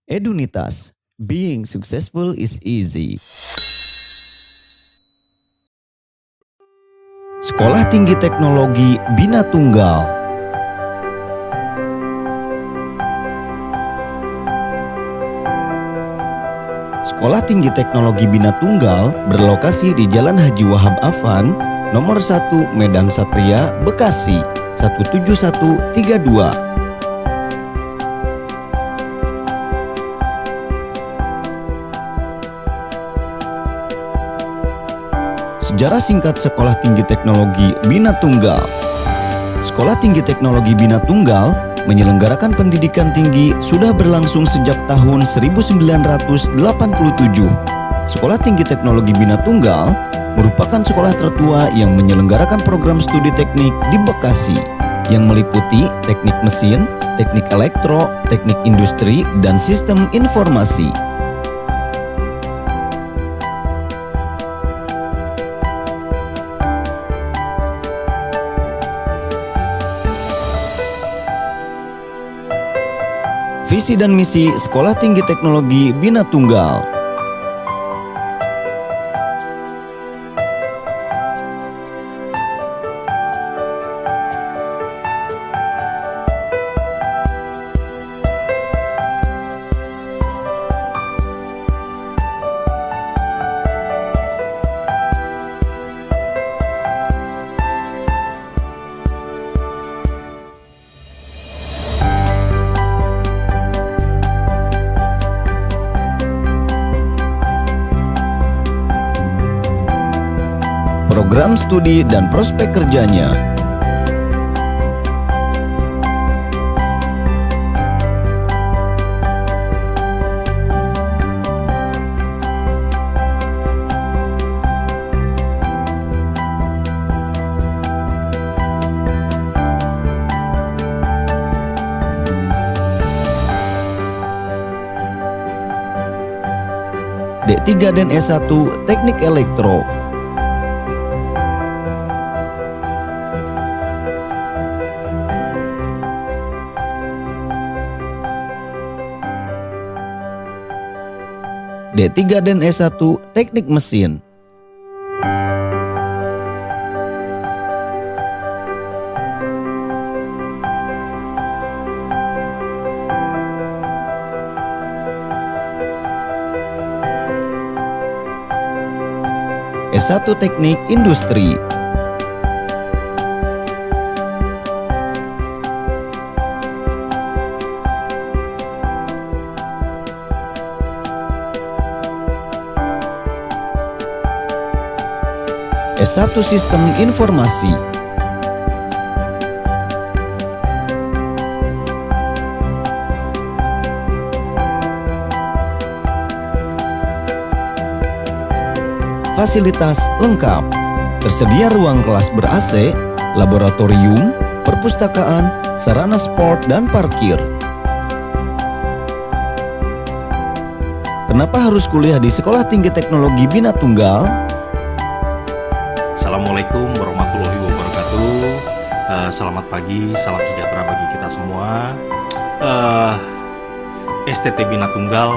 Edunitas, being successful is easy. Sekolah Tinggi Teknologi Bina Tunggal. Sekolah Tinggi Teknologi Bina Tunggal berlokasi di Jalan Haji Wahab Affan, nomor 1 Medan Satria, Bekasi, 17132. Sejarah singkat Sekolah Tinggi Teknologi Bina Tunggal. Sekolah Tinggi Teknologi Bina Tunggal menyelenggarakan pendidikan tinggi sudah berlangsung sejak tahun 1987. Sekolah Tinggi Teknologi Bina Tunggal merupakan sekolah tertua yang menyelenggarakan program studi teknik di Bekasi yang meliputi teknik mesin, teknik elektro, teknik industri, dan sistem informasi. Visi dan misi Sekolah Tinggi Teknologi Bina Tunggal. Program studi dan prospek kerjanya. D3 dan S1 Teknik Elektro. D3 dan S1 Teknik Mesin. S1 Teknik Industri. S1 Sistem Informasi. Fasilitas lengkap. Tersedia ruang kelas ber-AC, laboratorium, perpustakaan, sarana sport, dan parkir. Kenapa harus kuliah di Sekolah Tinggi Teknologi Bina Tunggal? Assalamualaikum warahmatullahi wabarakatuh. Selamat pagi, salam sejahtera bagi kita semua. STT Bina Tunggal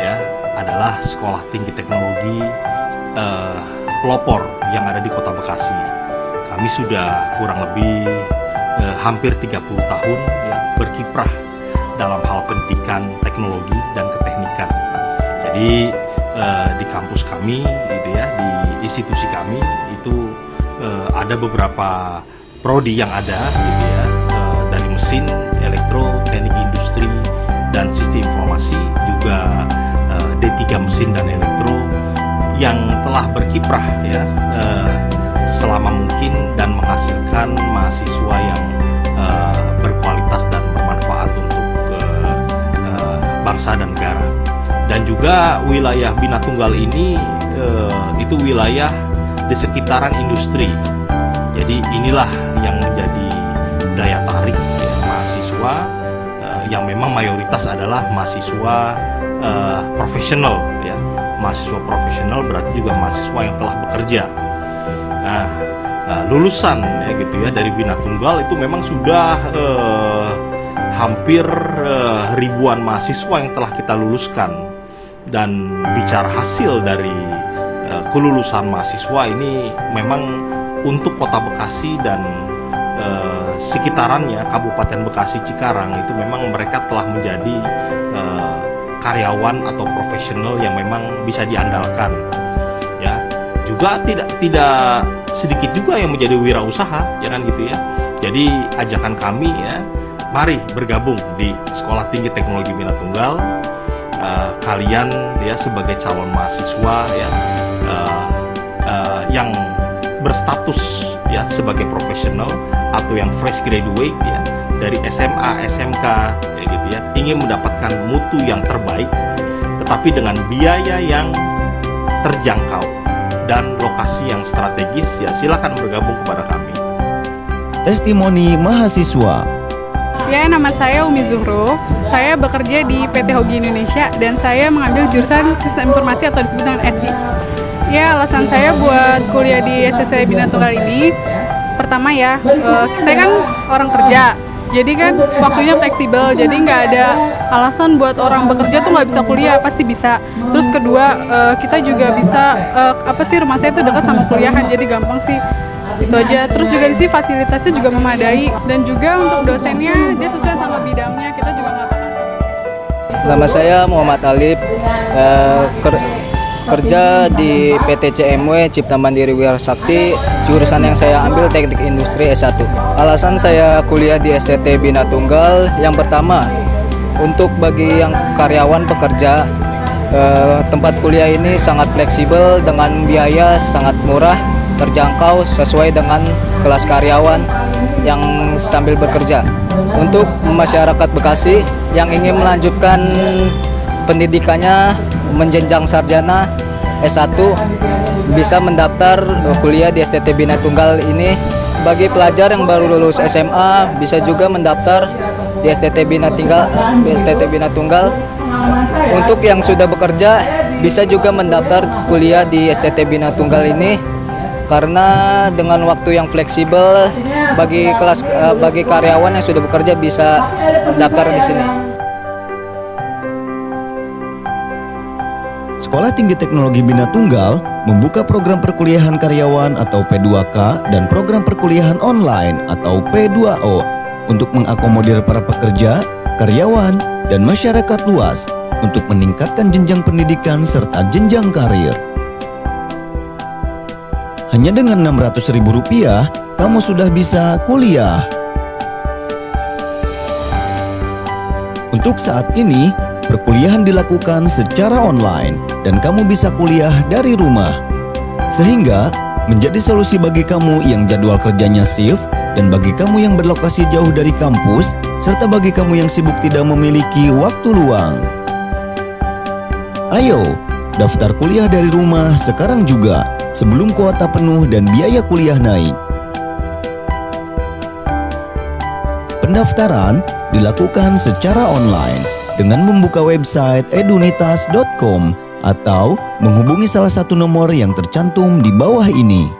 ya adalah sekolah tinggi teknologi pelopor yang ada di Kota Bekasi. Kami sudah kurang lebih hampir 30 tahun ya berkiprah dalam hal pendidikan teknologi dan keteknikan. Jadi di kampus kami gitu ya, di institusi kami itu ada beberapa prodi yang ada gitu ya, dari mesin, elektro, teknik industri, dan sistem informasi, juga D3 mesin dan elektro yang telah berkiprah ya selama mungkin dan menghasilkan mahasiswa yang berkualitas dan bermanfaat untuk bangsa dan negara. Dan juga wilayah Bina Tunggal ini itu wilayah di sekitaran industri. Jadi inilah yang menjadi daya tarik ya, mahasiswa yang memang mayoritas adalah mahasiswa profesional ya. Mahasiswa profesional berarti juga mahasiswa yang telah bekerja. Nah, lulusan ya gitu ya dari Bina Tunggal itu memang sudah hampir ribuan mahasiswa yang telah kita luluskan. Dan bicara hasil dari kelulusan mahasiswa ini, memang untuk Kota Bekasi dan sekitarannya, Kabupaten Bekasi Cikarang, itu memang mereka telah menjadi karyawan atau profesional yang memang bisa diandalkan. Ya, juga tidak sedikit juga yang menjadi wirausaha, ya kan gitu ya. Jadi ajakan kami ya, mari bergabung di Sekolah Tinggi Teknologi Bina Tunggal. Kalian ya sebagai calon mahasiswa ya yang berstatus ya sebagai profesional atau yang fresh graduate ya dari SMA, SMK ya gitu ya, ingin mendapatkan mutu yang terbaik tetapi dengan biaya yang terjangkau dan lokasi yang strategis, ya silakan bergabung kepada kami. Testimoni mahasiswa. Ya, nama saya Umi Zuhruf. Saya bekerja di PT Hogi Indonesia dan saya mengambil jurusan Sistem Informasi atau disebut dengan SI. Ya, alasan saya buat kuliah di STC Bina Tunggal ini, pertama ya, saya kan orang kerja, jadi kan waktunya fleksibel, jadi nggak ada alasan buat orang bekerja tuh nggak bisa kuliah, pasti bisa. Terus kedua, kita juga bisa, rumah saya tuh dekat sama kuliahan, jadi gampang sih. Itu aja. Terus juga di sini fasilitasnya juga memadai, dan juga untuk dosennya dia sesuai sama bidangnya, kita juga nggak tekan. Nama saya Muhammad Alif, kerja di PT CMW Cipta Mandiri Wira Sakti, jurusan yang saya ambil Teknik Industri S1. Alasan saya kuliah di STT Bina Tunggal, yang pertama untuk bagi yang karyawan pekerja, tempat kuliah ini sangat fleksibel dengan biaya sangat murah, terjangkau sesuai dengan kelas karyawan yang sambil bekerja. Untuk masyarakat Bekasi yang ingin melanjutkan pendidikannya menjenjang sarjana S1 bisa mendaftar kuliah di STT Bina Tunggal ini. Bagi pelajar yang baru lulus SMA bisa juga mendaftar di STT Bina Tunggal. Untuk yang sudah bekerja bisa juga mendaftar kuliah di STT Bina Tunggal ini, karena dengan waktu yang fleksibel bagi karyawan yang sudah bekerja bisa daftar di sini. Sekolah Tinggi Teknologi Bina Tunggal membuka program perkuliahan karyawan atau P2K dan program perkuliahan online atau P2O untuk mengakomodir para pekerja, karyawan, dan masyarakat luas untuk meningkatkan jenjang pendidikan serta jenjang karir. Hanya dengan Rp600.000, kamu sudah bisa kuliah. Untuk saat ini, perkuliahan dilakukan secara online dan kamu bisa kuliah dari rumah. Sehingga menjadi solusi bagi kamu yang jadwal kerjanya shift dan bagi kamu yang berlokasi jauh dari kampus serta bagi kamu yang sibuk tidak memiliki waktu luang. Ayo, daftar kuliah dari rumah sekarang juga sebelum kuota penuh dan biaya kuliah naik. Pendaftaran dilakukan secara online dengan membuka website edunitas.com atau menghubungi salah satu nomor yang tercantum di bawah ini.